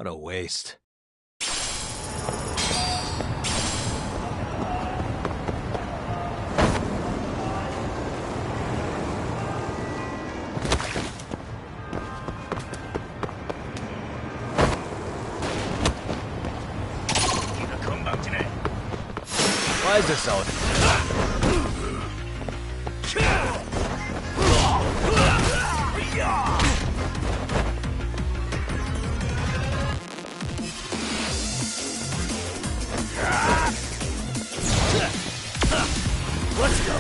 What a waste. Why is this out? Let's go.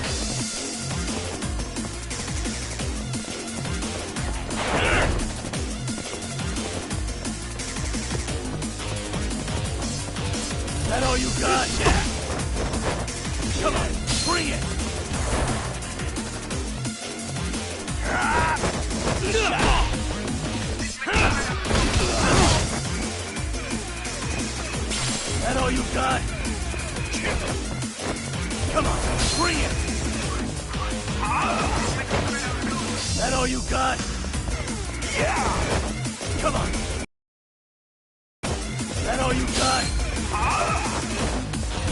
That all you got? Yeah. Come on, bring it! That all you got? Come on, bring it! That all you got? Yeah! Come on! That all you got?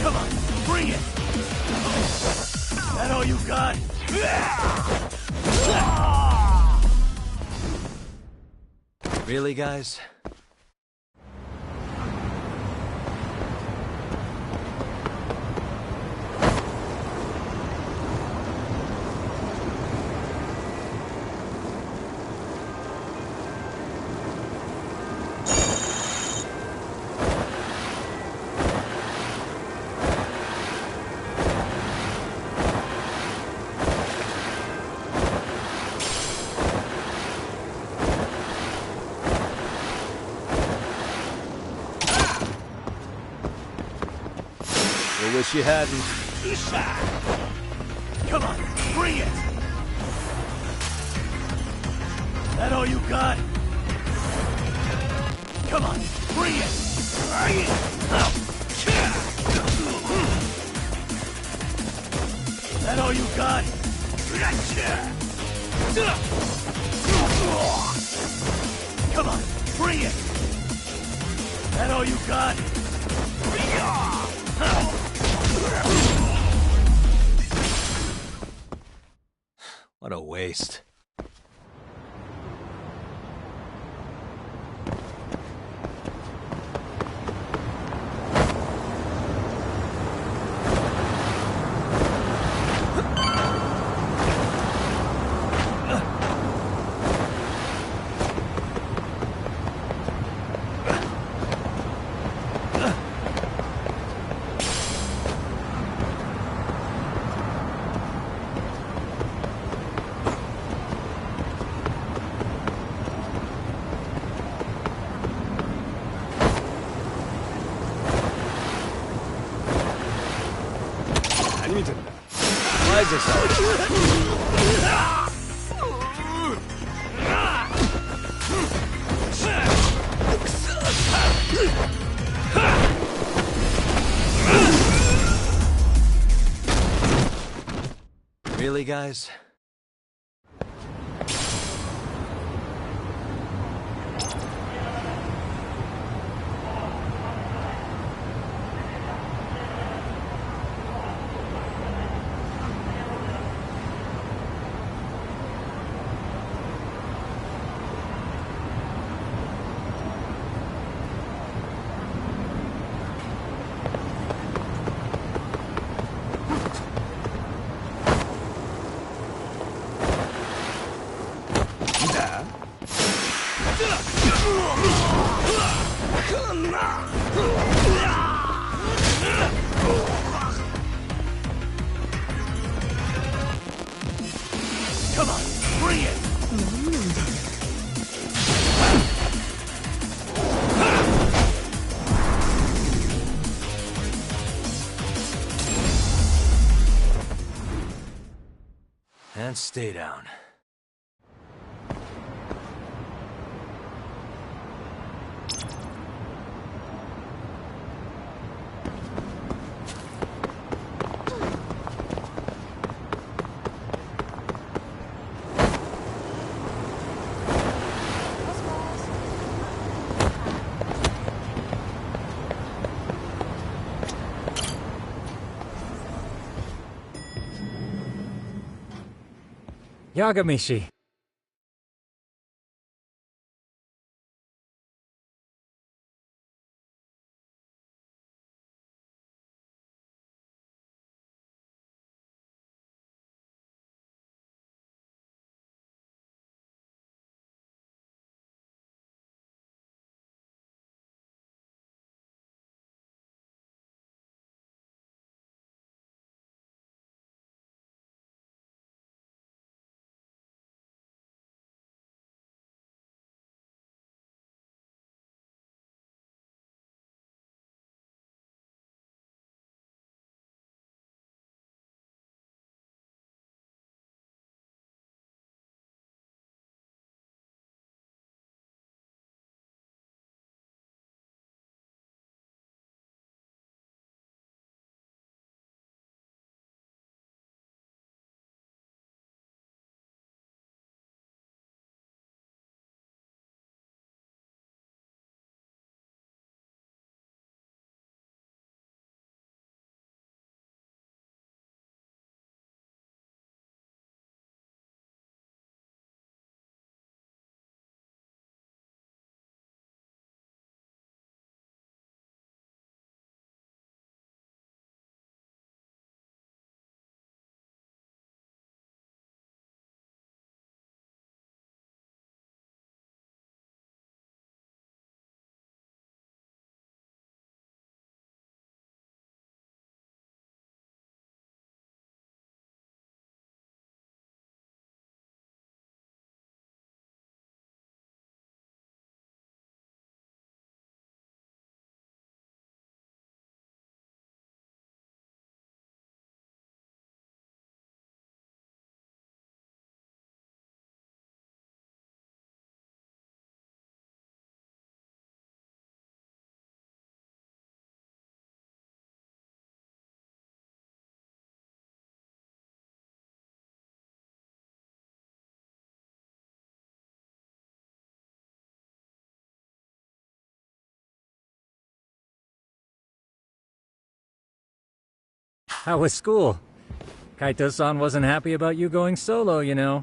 Come on, bring it! That all you got? Really, guys? I wish you hadn't. Come on, bring it! That all you got? Come on, bring it! Bring it! That all you got? Come on, bring it! That all you got? What a waste. Why is this out? Really, guys? Come on, bring it! And stay down. Yagamishi. How was school? Kaito-san wasn't happy about you going solo, you know.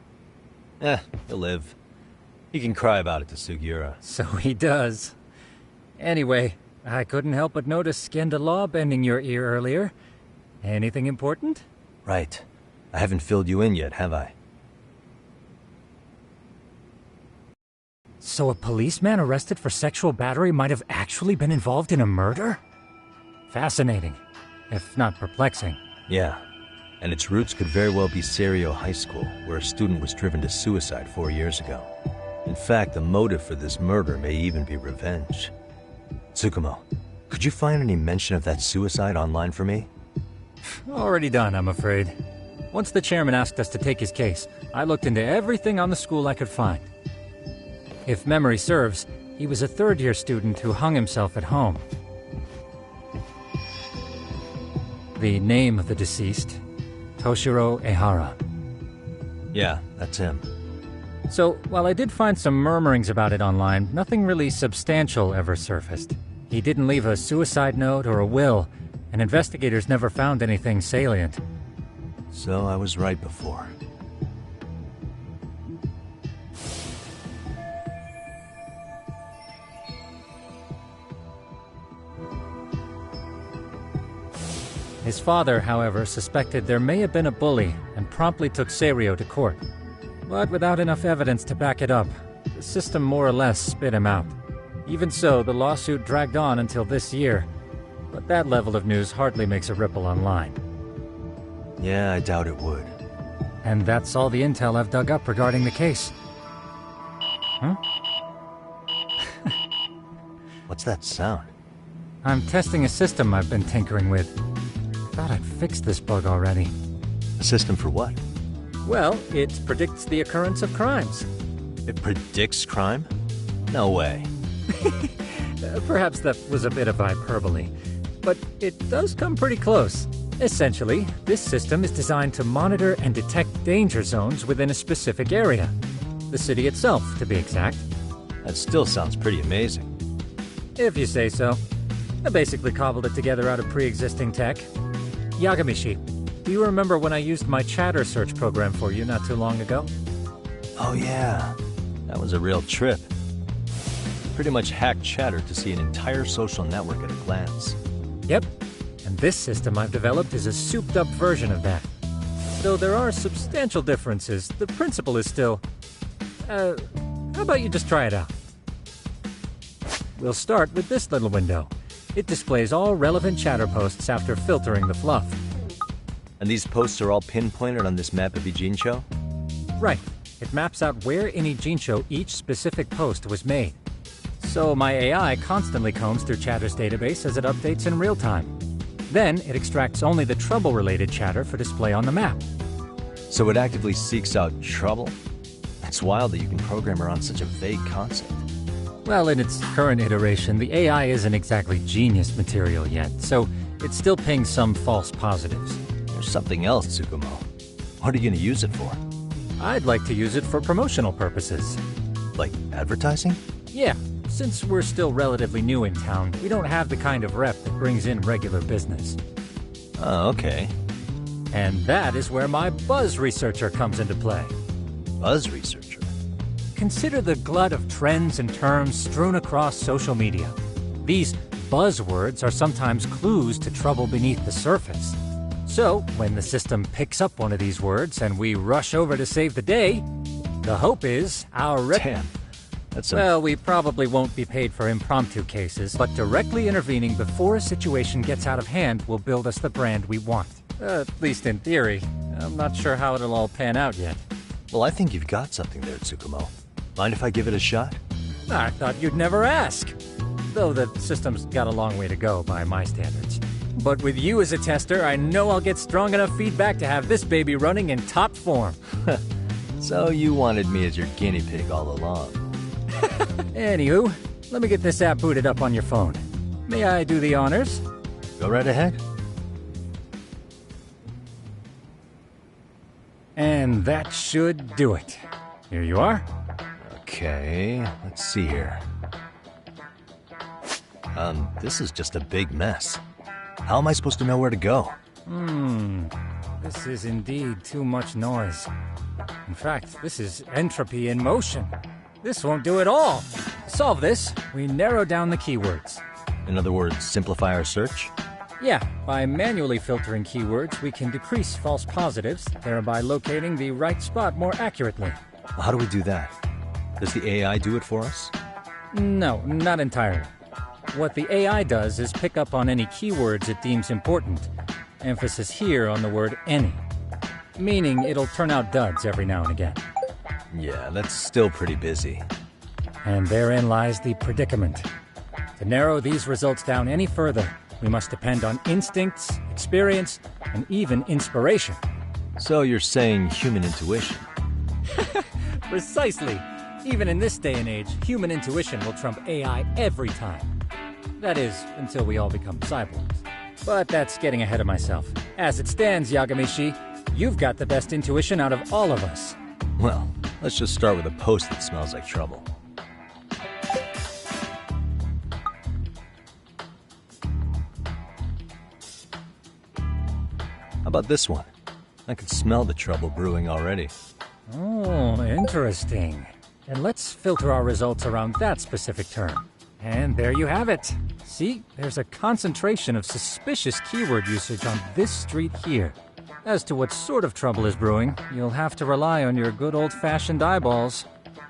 He'll live. He can cry about it to Sugiura. So he does. Anyway, I couldn't help but notice Skenda Law bending your ear earlier. Anything important? Right. I haven't filled you in yet, have I? So a policeman arrested for sexual battery might have actually been involved in a murder? Fascinating, if not perplexing. Yeah. And its roots could very well be Serio High School, where a student was driven to suicide 4 years ago. In fact, the motive for this murder may even be revenge. Tsukumo, could you find any mention of that suicide online for me? Already done, I'm afraid. Once the chairman asked us to take his case, I looked into everything on the school I could find. If memory serves, he was a third-year student who hung himself at home. The name of the deceased, Toshiro Ehara. Yeah, that's him. So, while I did find some murmurings about it online, nothing really substantial ever surfaced. He didn't leave a suicide note or a will, and investigators never found anything salient. So I was right before. His father, however, suspected there may have been a bully and promptly took Serio to court. But without enough evidence to back it up, the system more or less spit him out. Even so, the lawsuit dragged on until this year. But that level of news hardly makes a ripple online. Yeah, I doubt it would. And that's all the intel I've dug up regarding the case. Huh? What's that sound? I'm testing a system I've been tinkering with. Thought I'd fixed this bug already. A system for what? Well, it predicts the occurrence of crimes. It predicts crime? No way. Perhaps that was a bit of hyperbole, but it does come pretty close. Essentially, this system is designed to monitor and detect danger zones within a specific area. The city itself, to be exact. That still sounds pretty amazing. If you say so. I basically cobbled it together out of pre-existing tech. Yagamishi, do you remember when I used my chatter search program for you not too long ago? Oh yeah, that was a real trip. Pretty much hacked chatter to see an entire social network at a glance. Yep, and this system I've developed is a souped-up version of that. Though there are substantial differences, the principle is still... how about you just try it out? We'll start with this little window. It displays all relevant chatter posts after filtering the fluff. And these posts are all pinpointed on this map of Ijincho? Right. It maps out where in Ijincho each specific post was made. So my AI constantly combs through Chatter's database as it updates in real time. Then it extracts only the trouble-related chatter for display on the map. So it actively seeks out trouble? It's wild that you can program around such a vague concept. Well, in its current iteration, the AI isn't exactly genius material yet, so it still pings some false positives. There's something else, Tsukumo. What are you going to use it for? I'd like to use it for promotional purposes. Like advertising? Yeah, since we're still relatively new in town, we don't have the kind of rep that brings in regular business. Oh, okay. And that is where my buzz researcher comes into play. Buzz researcher? Consider the glut of trends and terms strewn across social media. These buzzwords are sometimes clues to trouble beneath the surface. So, when the system picks up one of these words and we rush over to save the day, the hope is our Damn. Well, we probably won't be paid for impromptu cases, but directly intervening before a situation gets out of hand will build us the brand we want. At least in theory. I'm not sure how it'll all pan out yet. Well, I think you've got something there, Tsukumo. Mind if I give it a shot? I thought you'd never ask. Though the system's got a long way to go by my standards. But with you as a tester, I know I'll get strong enough feedback to have this baby running in top form. So you wanted me as your guinea pig all along. Anywho, let me get this app booted up on your phone. May I do the honors? Go right ahead. And that should do it. Here you are. Okay, let's see here. This is just a big mess. How am I supposed to know where to go? This is indeed too much noise. In fact, this is entropy in motion. This won't do it all. To solve this, we narrow down the keywords. In other words, simplify our search? Yeah, by manually filtering keywords, we can decrease false positives, thereby locating the right spot more accurately. How do we do that? Does the AI do it for us? No, not entirely. What the AI does is pick up on any keywords it deems important. Emphasis here on the word any. Meaning it'll turn out duds every now and again. Yeah, that's still pretty busy. And therein lies the predicament. To narrow these results down any further, we must depend on instincts, experience, and even inspiration. So you're saying human intuition? Precisely. Even in this day and age, human intuition will trump AI every time. That is, until we all become cyborgs. But that's getting ahead of myself. As it stands, Yagamishi, you've got the best intuition out of all of us. Well, let's just start with a post that smells like trouble. How about this one? I can smell the trouble brewing already. Oh, interesting. And let's filter our results around that specific term. And there you have it. See, there's a concentration of suspicious keyword usage on this street here. As to what sort of trouble is brewing, you'll have to rely on your good old-fashioned eyeballs.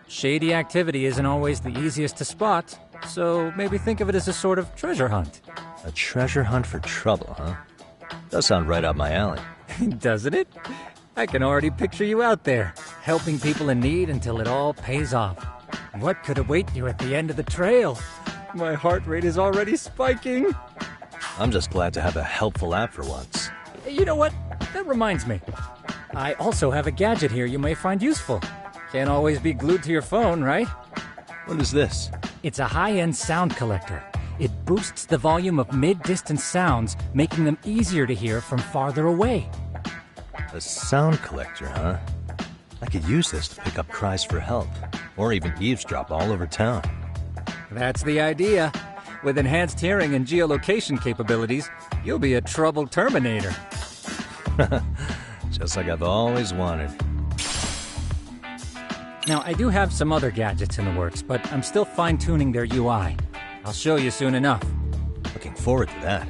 Shady activity isn't always the easiest to spot, so maybe think of it as a sort of treasure hunt. A treasure hunt for trouble, huh? Does sound right up my alley. Doesn't it? I can already picture you out there, helping people in need until it all pays off. What could await you at the end of the trail? My heart rate is already spiking. I'm just glad to have a helpful app for once. You know what? That reminds me. I also have a gadget here you may find useful. Can't always be glued to your phone, right? What is this? It's a high-end sound collector. It boosts the volume of mid-distance sounds, making them easier to hear from farther away. A sound collector, huh? I could use this to pick up cries for help, or even eavesdrop all over town. That's the idea. With enhanced hearing and geolocation capabilities, you'll be a trouble terminator. Just like I've always wanted. Now, I do have some other gadgets in the works, but I'm still fine-tuning their UI. I'll show you soon enough. Looking forward to that.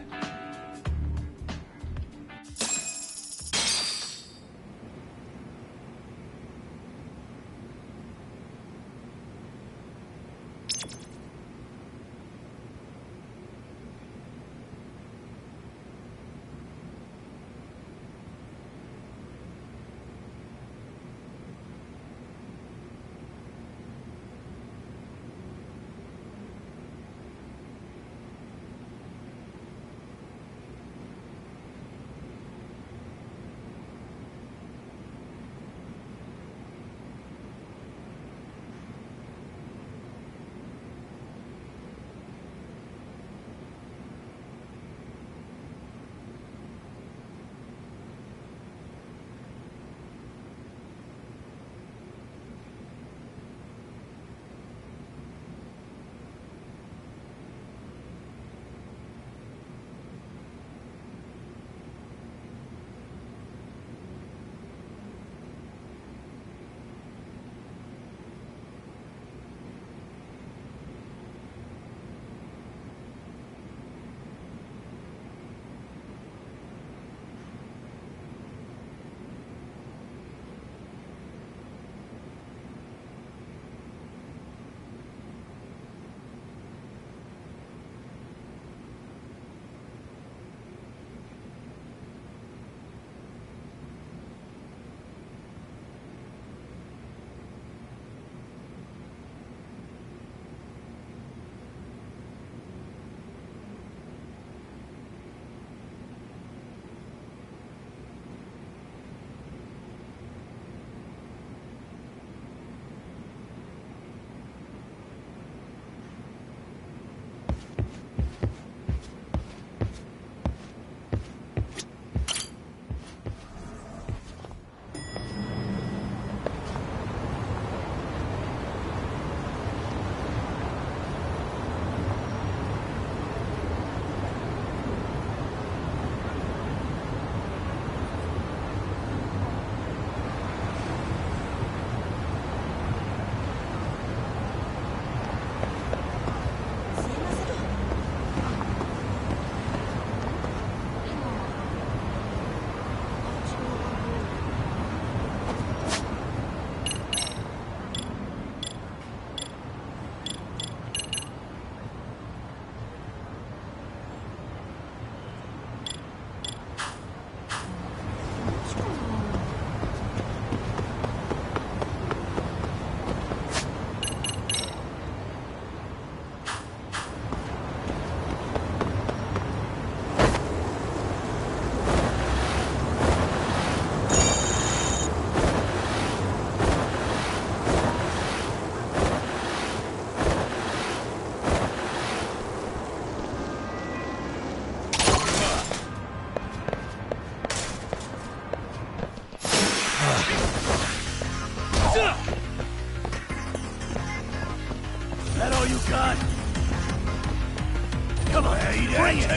Come on, bring it!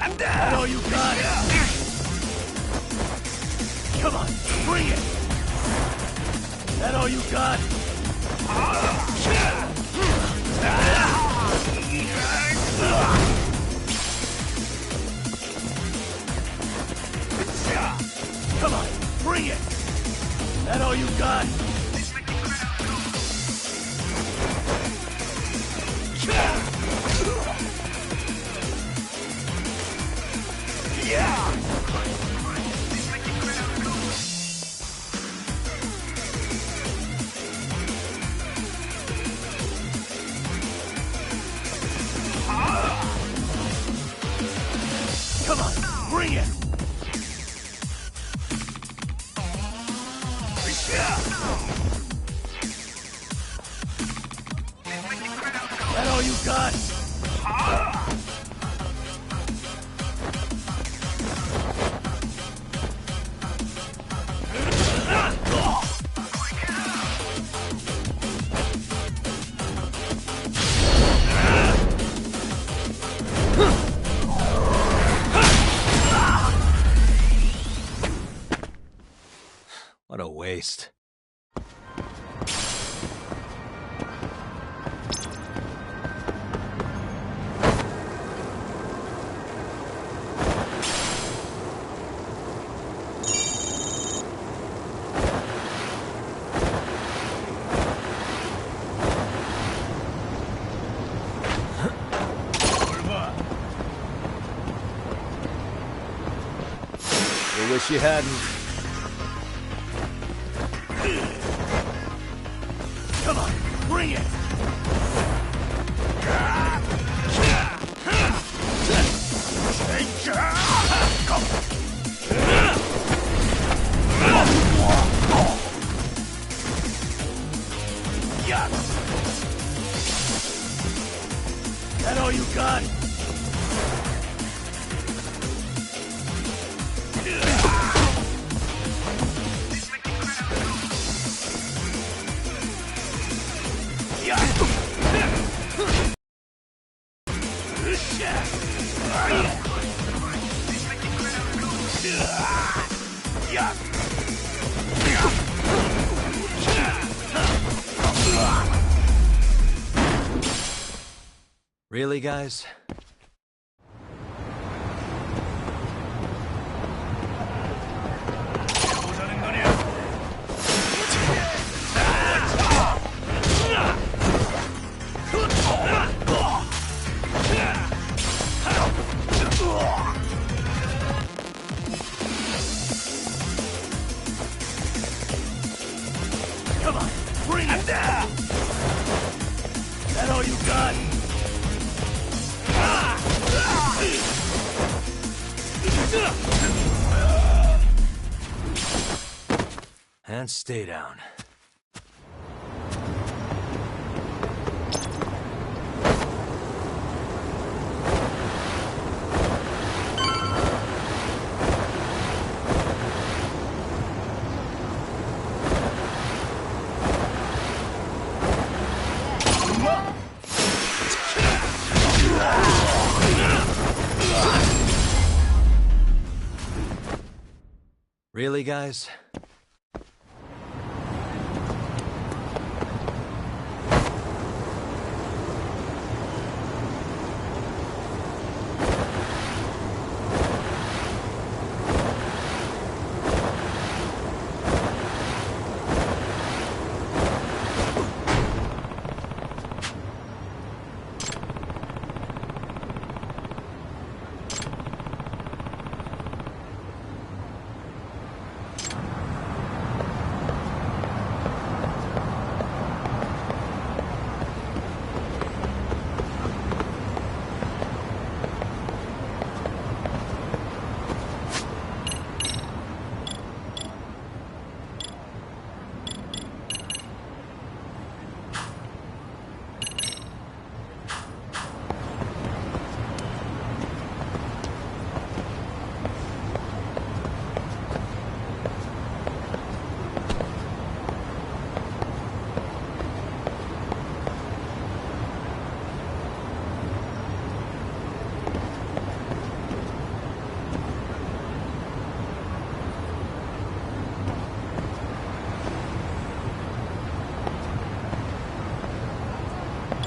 I'm down! That's all you got! Come on, bring it! That all you got? Come on, bring it! That all you got? Come on, bring it! That all you got? What a waste. Wish you hadn't. Come on, bring it! That all you got? Really, guys? Come on, bring it! That all you got? And stay down. Really, guys?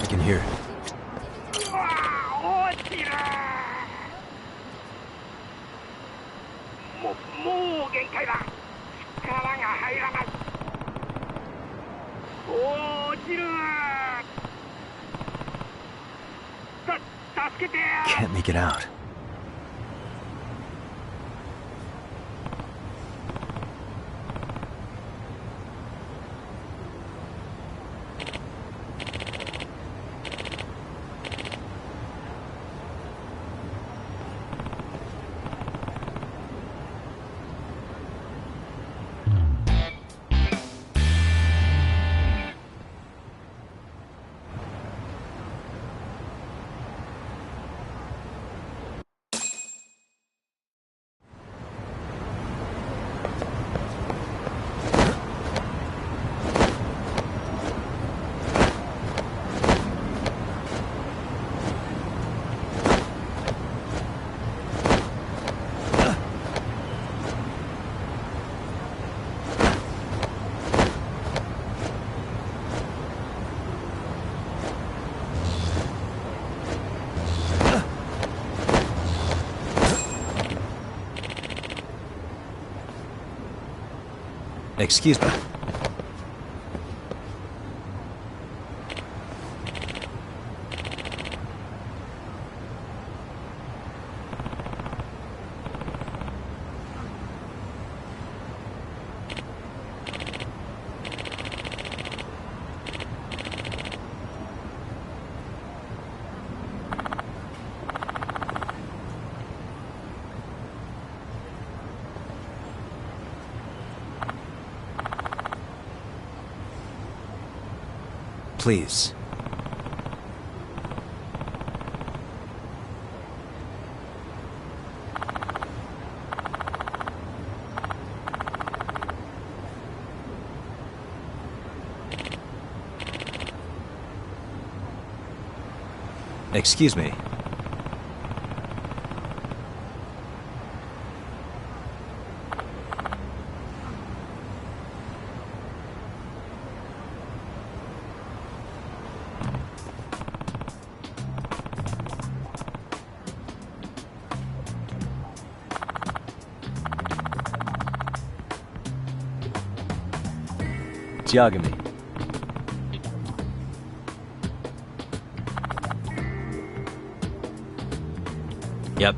I can hear it. Can't make it out. Excuse me. Please. Excuse me. Judgement. Yep.